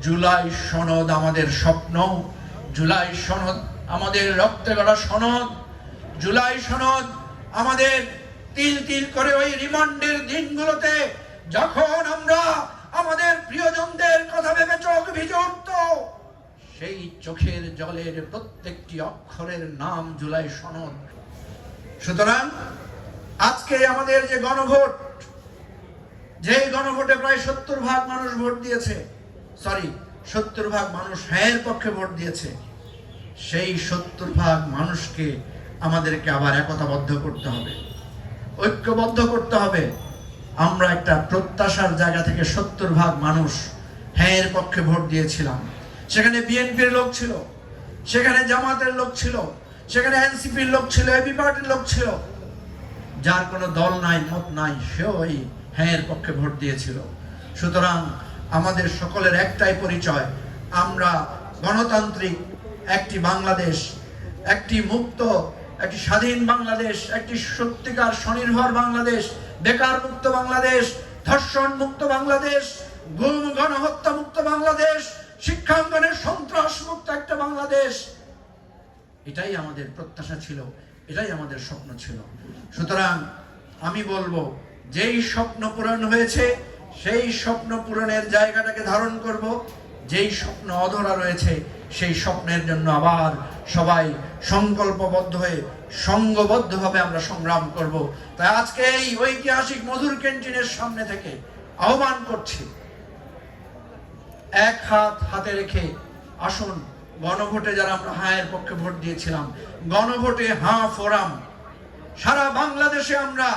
জুলাই সনদ আমাদের স্বপ্ন, জুলাই সনদ আমাদের রক্তে গড়া সনদ, জুলাই সনদ আমাদের তিল তিল করে ওই রিমান্ডের দিনগুলোতে যখন আমরা আমাদের প্রিয়জনদের কথা ভেবে চোখ ভিজে উঠত, সেই চোখের জলের প্রত্যেকটি অক্ষরের নাম জুলাই সনদ। সুতরাং আজকে আমাদের যে গণভোট, যে গণভোটে প্রায় 70% মানুষ ভোট দিয়েছে, 70% মানুষ হ্যাঁর পক্ষে ভোট দিয়েছে, সেই 70% মানুষকে আমাদেরকে আবার একতাবদ্ধ করতে হবে, ঐক্যবদ্ধ করতে হবে। আমরা একটা প্রত্যাশার জায়গা থেকে 70% মানুষ হ্যাঁর পক্ষে ভোট দিয়েছিলাম। সেখানে বিএনপির লোক ছিল, সেখানে জামাতের লোক ছিল, সেখানে এনসিপির লোক ছিল, এবি পার্টির লোক ছিল। যার কোনো দল নাই, মত নাই, সেও ওই হ্যাঁর পক্ষে ভোট দিয়েছিল। সুতরাং আমাদের সকলের একটাই পরিচয়, আমরা গণতান্ত্রিক একটি বাংলাদেশ, একটি মুক্ত, একটি স্বাধীন বাংলাদেশ, একটি সত্যিকার স্বনির্ভর বাংলাদেশ, বেকার মুক্ত বাংলাদেশ, ধর্ষণ মুক্ত বাংলাদেশ, গুম গণহত্যা মুক্ত বাংলাদেশ, শিক্ষাঙ্গনের সন্ত্রাস মুক্ত একটা বাংলাদেশ। এটাই আমাদের প্রত্যাশা ছিল, এটাই আমাদের স্বপ্ন ছিল। সুতরাং আমি বলবো, যেই স্বপ্ন পূরণ হয়েছে সেই স্বপ্ন পূরণের জায়গাটাকে ধারণ করব, যেই স্বপ্ন অধরা রয়েছে সেই স্বপ্নের জন্য আবার সবাই সংকল্পবদ্ধ হয়ে সংঘবদ্ধভাবে আমরা সংগ্রাম করব। তাই আজকে এই ঐতিহাসিক মধুর ক্যান্টিনের সামনে থেকে আহ্বান করছি, এক হাত হাতে রেখে আসুন গণভোটে যারা আমরা হ্যাঁর পক্ষে ভোট দিয়েছিলাম, গণভোটে হাঁ ফোরাম, সারা বাংলাদেশে আমরা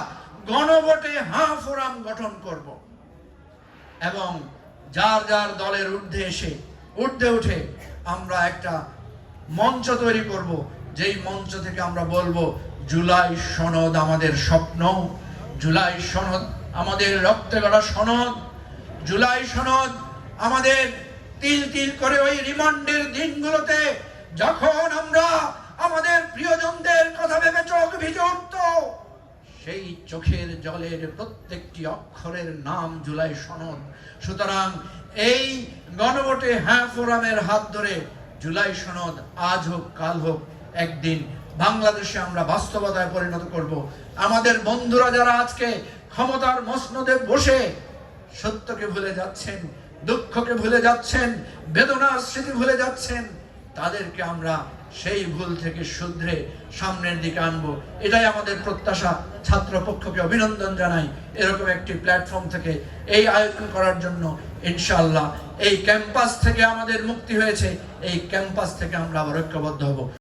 গণভোটে হাঁ ফোরাম গঠন করব এবং যার যার দলের ঊর্ধ্বে উঠে আমরা একটা মঞ্চ তৈরি করব, যেই মঞ্চ থেকে আমরা বলবো জুলাই সনদ আমাদের স্বপ্ন, জুলাই সনদ আমাদের রক্তে গড়া সনদ, জুলাই সনদ আমাদের তিল তিল করে ওই রিমান্ডের দিনগুলোতে যখন আমরা আমাদের প্রিয়জনদের কথা ভেবে চোখ ভিজে উঠত, সেই চোখের জলের প্রত্যেকটি অক্ষরের নাম জুলাই সনদ। সুতরাং এই গণভোটে হ্যাঁ ফোরামের হাত ধরে জুলাই সনদ আজ হোক কাল হোক একদিন বাংলাদেশে আমরা বাস্তবতায় পরিণত করব। আমাদের বন্ধুরা যারা আজকে ক্ষমতার মসনদে বসে সত্যকে ভুলে যাচ্ছেন, দুঃখকে ভুলে যাচ্ছেন, বেদনার স্মৃতি ভুলে যাচ্ছেন, তাদেরকে আমরা সেই ভুল থেকে শুধরে সামনের দিকে আনবো, এটাই আমাদের প্রত্যাশা। ছাত্রপক্ষকে অভিনন্দন জানাই এরকম একটি প্ল্যাটফর্ম থেকে এই আয়োজন করার জন্য। ইনশাআল্লাহ এই ক্যাম্পাস থেকে আমাদের মুক্তি হয়েছে, এই ক্যাম্পাস থেকে আমরা আবার ঐক্যবদ্ধ হব।